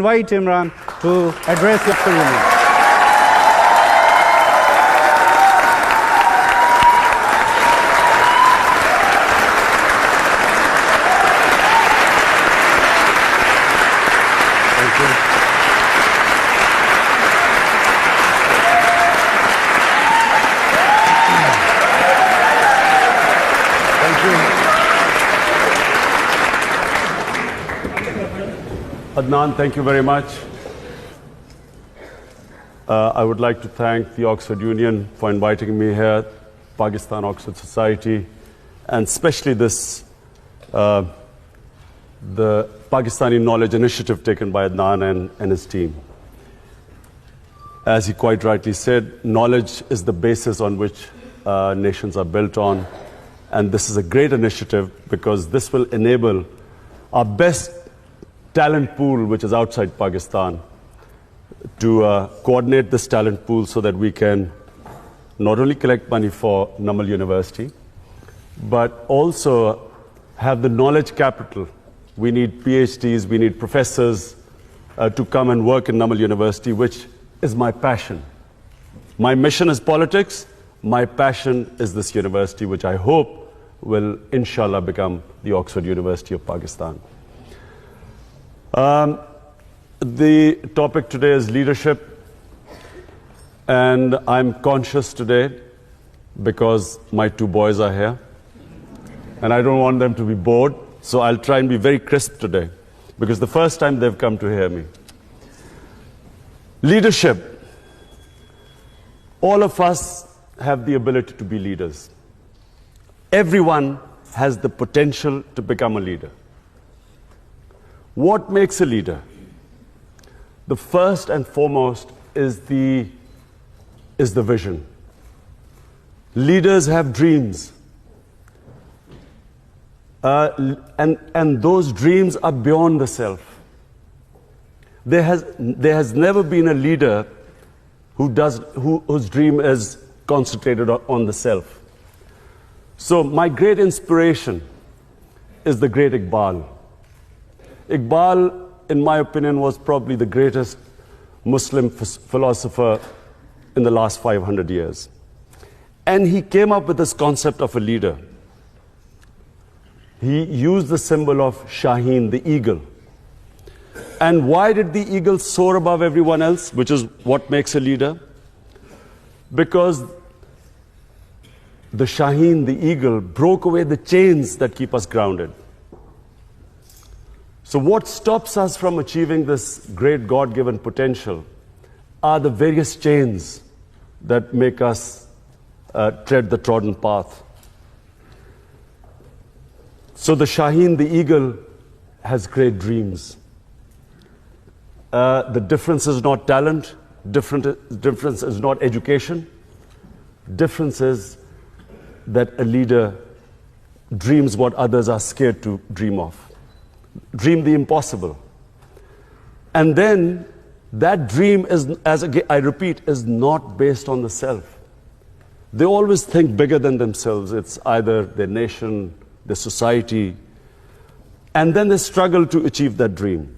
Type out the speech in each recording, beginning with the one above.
invite Imran to address the Union. Adnan, thank you very much. I would like to thank the Oxford Union for inviting me here, Pakistan Oxford Society, and especially this, the Pakistani Knowledge Initiative taken by Adnan and his team. As he quite rightly said, knowledge is the basis on which nations are built on, and this is a great initiative because this will enable our best talent pool, which is outside Pakistan, to coordinate this talent pool so that we can not only collect money for Namal University, but also have the knowledge capital. We need PhDs, we need professors to come and work in Namal University, which is my passion. My mission is politics, my passion is this university, which I hope will, inshallah, become the Oxford University of Pakistan. The topic today is leadership, and I'm conscious today because my two boys are here, and I don't want them to be bored, so I'll try and be very crisp today, because the first time they've come to hear me. Leadership. All of us have the ability to be leaders. Everyone has the potential to become a leader. What makes a leader? The first and foremost is the vision. Leaders have dreams. And those dreams are beyond the self. There has never been a leader whose dream is concentrated on the self. So my great inspiration is the great Iqbal. Iqbal, in my opinion, was probably the greatest Muslim philosopher in the last 500 years. And he came up with this concept of a leader. He used the symbol of Shaheen, the eagle. And why did the eagle soar above everyone else, which is what makes a leader? Because the Shaheen, the eagle, broke away the chains that keep us grounded. So what stops us from achieving this great God-given potential are the various chains that make us tread the trodden path. So the Shaheen, the eagle, has great dreams. The difference is not talent, difference is not education. Difference is that a leader dreams what others are scared to dream of. Dream the impossible. And then that dream is, as I repeat, is not based on the self. They always think bigger than themselves. It's either their nation, their society, and then they struggle to achieve that dream.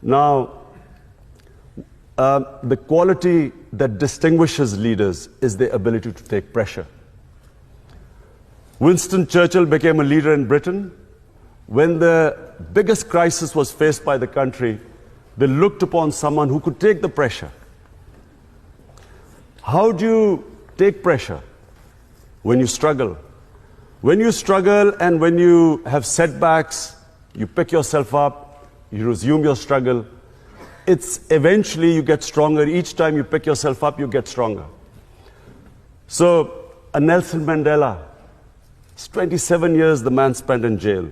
Now, the quality that distinguishes leaders is their ability to take pressure. Winston Churchill became a leader in Britain. When the biggest crisis was faced by the country, they looked upon someone who could take the pressure. How do you take pressure? When you struggle. When you struggle and when you have setbacks, you pick yourself up, you resume your struggle. It's eventually you get stronger. Each time you pick yourself up, you get stronger. So, a Nelson Mandela, it's 27 years the man spent in jail.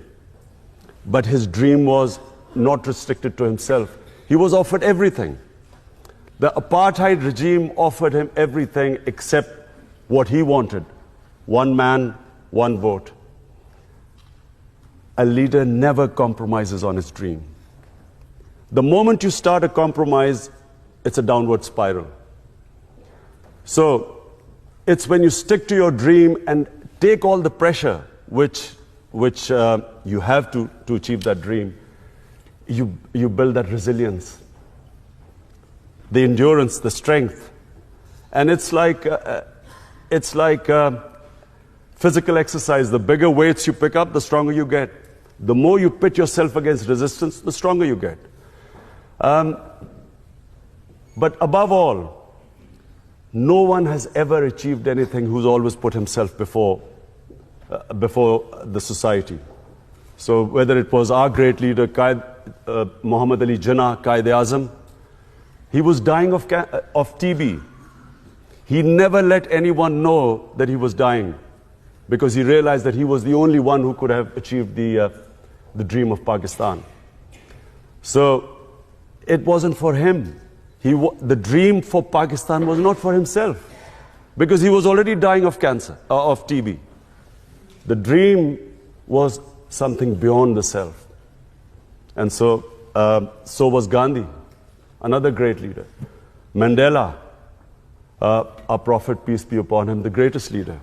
But his dream was not restricted to himself. He was offered everything. The apartheid regime offered him everything except what he wanted. One man, one vote. A leader never compromises on his dream. The moment you start a compromise, it's a downward spiral. So, it's when you stick to your dream and take all the pressure which you have to achieve that dream. you build that resilience, the endurance, the strength. And it's like physical exercise. The bigger weights you pick up, the stronger you get. The more you pit yourself against resistance, the stronger you get. But above all, no one has ever achieved anything who's always put himself before the society. So whether it was our great leader, Muhammad Ali Jinnah, Quaid-e-Azam, he was dying of TB. He never let anyone know that he was dying because he realized that he was the only one who could have achieved the dream of Pakistan. So it wasn't for him. The dream for Pakistan was not for himself because he was already dying of cancer, of TB. The dream was something beyond the self. And so was Gandhi, another great leader. Mandela, our prophet, peace be upon him, the greatest leader.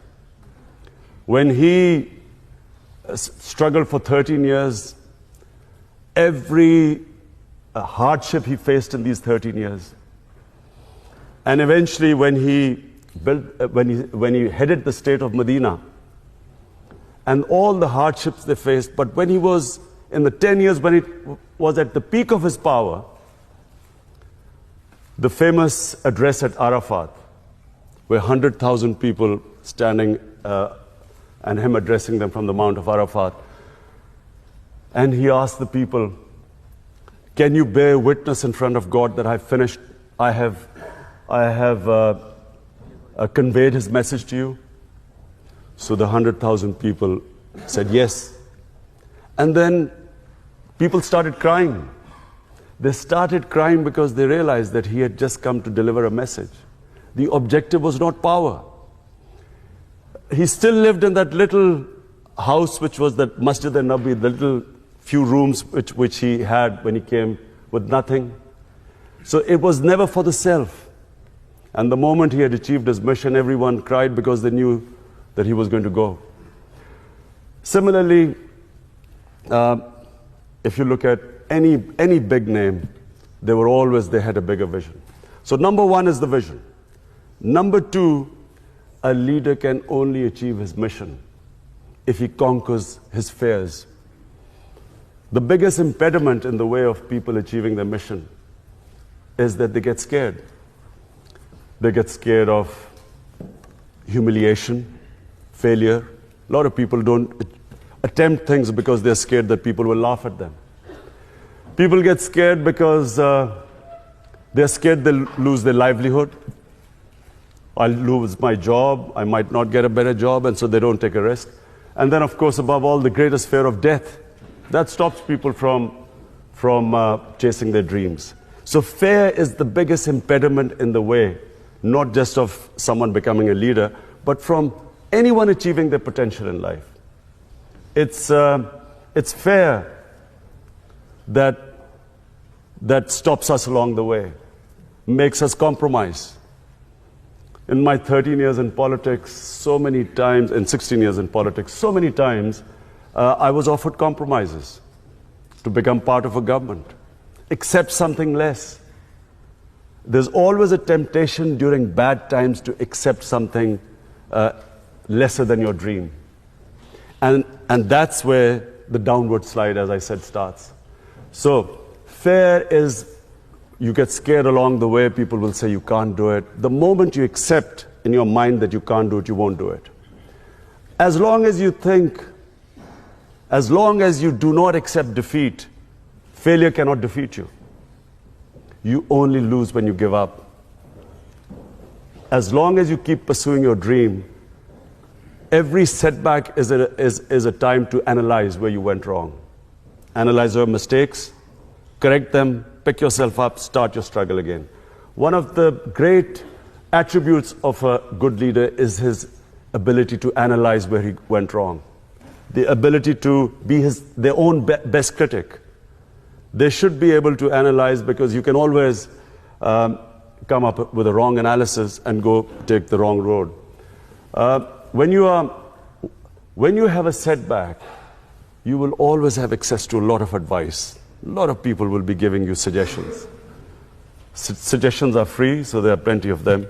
When he struggled for 13 years, every hardship he faced in these 13 years. And eventually when he headed the state of Medina, and all the hardships they faced, but when he was in the 10 years when it was at the peak of his power, the famous address at Arafat, where 100,000 people standing and him addressing them from the Mount of Arafat. And he asked the people, can you bear witness in front of God that I have conveyed his message to you? So the 100,000 people said yes. And then people started crying. They started crying because they realized that he had just come to deliver a message. The objective was not power. He still lived in that little house, which was that Masjid al-Nabi, the little few rooms which he had when he came with nothing. So it was never for the self. And the moment he had achieved his mission, everyone cried because they knew that he was going to go. Similarly, if you look at any big name, they had a bigger vision. So number one is the vision. Number two, a leader can only achieve his mission if he conquers his fears. The biggest impediment in the way of people achieving their mission is that they get scared. They get scared of humiliation, failure. A lot of people don't attempt things because they're scared that people will laugh at them. People get scared because they're scared they'll lose their livelihood. I'll lose my job, I might not get a better job, and so they don't take a risk. And then, of course, above all, the greatest fear of death. That stops people from chasing their dreams. So fear is the biggest impediment in the way, not just of someone becoming a leader, but from anyone achieving their potential in life. It's fear that stops us along the way, makes us compromise. In my 13 years in politics, so many times, in 16 years in politics, so many times, I was offered compromises to become part of a government, accept something less. There's always a temptation during bad times to accept something lesser than your dream. And that's where the downward slide, as I said, starts. So fear is, you get scared along the way, people will say you can't do it. The moment you accept in your mind that you can't do it, you won't do it. As long as you think, as long as you do not accept defeat, failure cannot defeat you. You only lose when you give up. As long as you keep pursuing your dream, every setback is a time to analyze where you went wrong. Analyze your mistakes, correct them, pick yourself up, start your struggle again. One of the great attributes of a good leader is his ability to analyze where he went wrong. The ability to be their own best critic. They should be able to analyze, because you can always come up with a wrong analysis and go take the wrong road. When you have a setback, you will always have access to a lot of advice. a lot of people will be giving you suggestions. Suggestions are free, so there are plenty of them.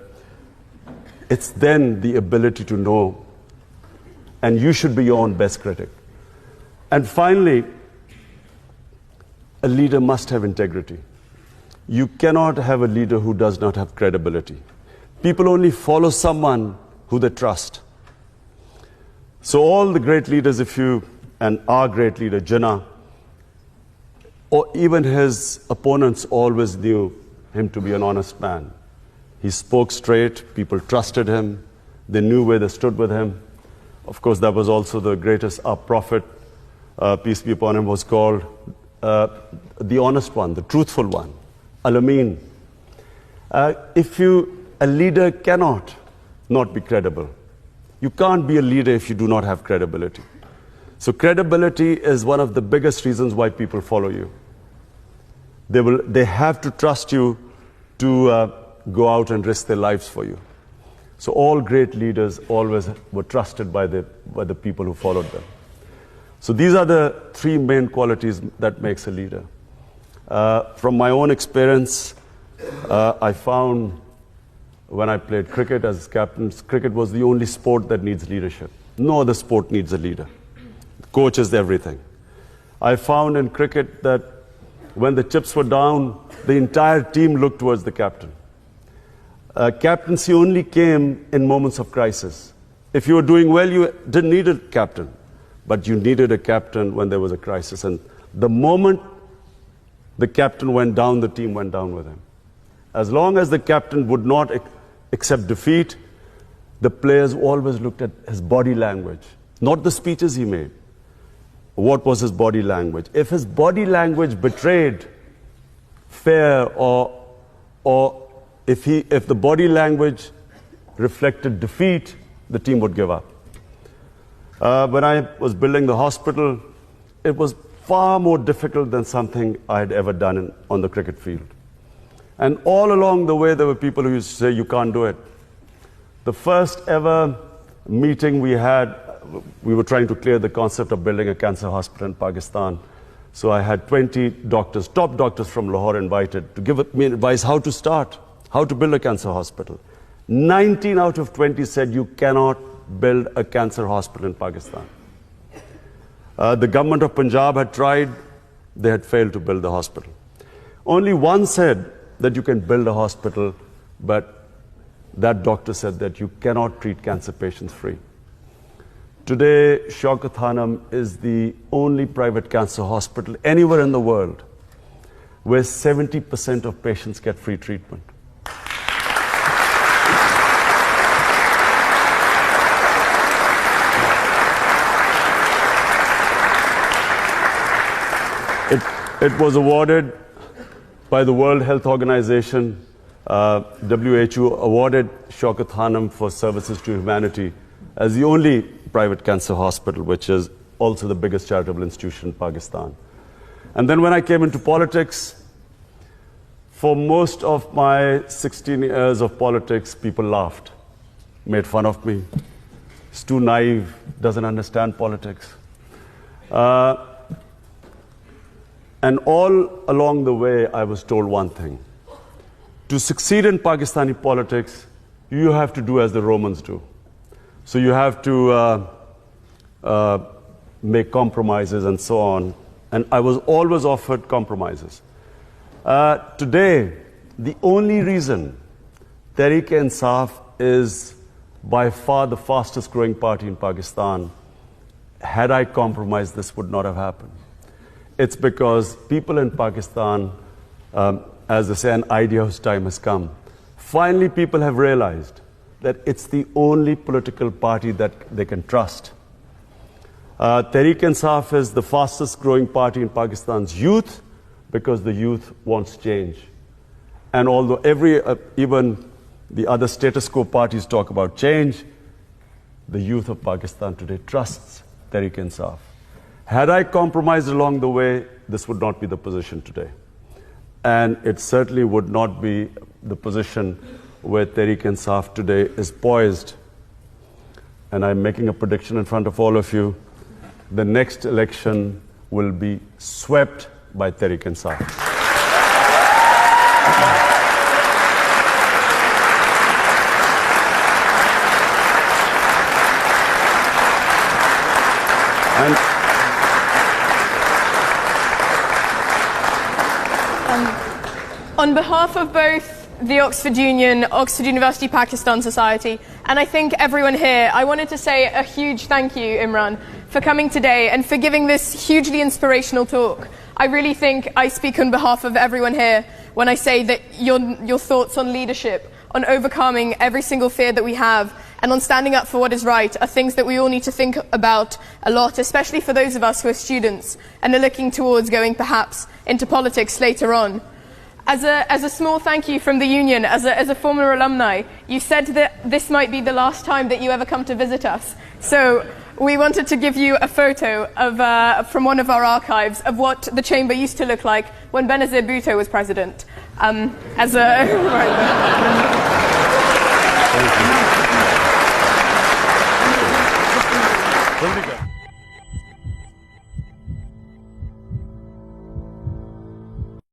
It's then the ability to know, and you should be your own best critic. And finally, a leader must have integrity. You cannot have a leader who does not have credibility. People only follow someone who they trust. So all the great leaders, and our great leader, Jinnah, or even his opponents always knew him to be an honest man. He spoke straight, people trusted him, they knew where they stood with him. Of course, that was also the greatest, our prophet, peace be upon him, was called the honest one, the truthful one, Al-Amin. A leader cannot not be credible. You can't be a leader if you do not have credibility. So credibility is one of the biggest reasons why people follow you. They have to trust you to go out and risk their lives for you. So all great leaders always were trusted by the people who followed them. So these are the three main qualities that makes a leader. From my own experience, I found when I played cricket as captain, cricket was the only sport that needs leadership. No other sport needs a leader. The coach is everything. I found in cricket that when the chips were down, the entire team looked towards the captain. Captaincy only came in moments of crisis. If you were doing well, you didn't need a captain, but you needed a captain when there was a crisis. And the moment the captain went down, the team went down with him. As long as the captain would not accept defeat, the players always looked at his body language, not the speeches he made. What was his body language? If his body language betrayed fear or if the body language reflected defeat, the team would give up. When I was building the hospital, it was far more difficult than something I had ever done on the cricket field. And all along the way, there were people who used to say, you can't do it. The first ever meeting we had, we were trying to clear the concept of building a cancer hospital in Pakistan. So I had 20 doctors, top doctors from Lahore invited to give me advice how to start, how to build a cancer hospital. 19 out of 20 said you cannot build a cancer hospital in Pakistan. The government of Punjab had tried, they had failed to build the hospital. Only one said that you can build a hospital, but that doctor said that you cannot treat cancer patients free. Today, Shaukat Hanum is the only private cancer hospital anywhere in the world where 70% of patients get free treatment. It was awarded by the World Health Organization. WHO awarded Shaukat Hanum for services to humanity as the only private cancer hospital, which is also the biggest charitable institution in Pakistan. And then when I came into politics, for most of my 16 years of politics, people laughed, made fun of me. He's too naive, doesn't understand politics. And all along the way, I was told one thing. To succeed in Pakistani politics, you have to do as the Romans do. So you have to make compromises and so on. And I was always offered compromises. Today, the only reason Tehreek-e-Insaf is by far the fastest growing party in Pakistan, had I compromised, this would not have happened. It's because people in Pakistan, as they say, an idea whose time has come. Finally, people have realized that it's the only political party that they can trust. Tehreek-e-Insaf is the fastest growing party in Pakistan's youth because the youth wants change. And although even the other status quo parties talk about change, the youth of Pakistan today trusts Tehreek-e-Insaf. Had I compromised along the way, this would not be the position today. And it certainly would not be the position where Tehreek-e-Insaf today is poised. And I'm making a prediction in front of all of you. The next election will be swept by Tehreek Insaf. And on behalf of both the Oxford Union, Oxford University Pakistan Society, and I think everyone here, I wanted to say a huge thank you, Imran, for coming today and for giving this hugely inspirational talk. I really think I speak on behalf of everyone here when I say that your thoughts on leadership, on overcoming every single fear that we have, and on standing up for what is right are things that we all need to think about a lot, especially for those of us who are students and are looking towards going perhaps into politics later on. As a small thank you from the union, as a former alumni, you said that this might be the last time that you ever come to visit us. So we wanted to give you a photo of, from one of our archives of what the chamber used to look like when Benazir Bhutto was president. Thank you.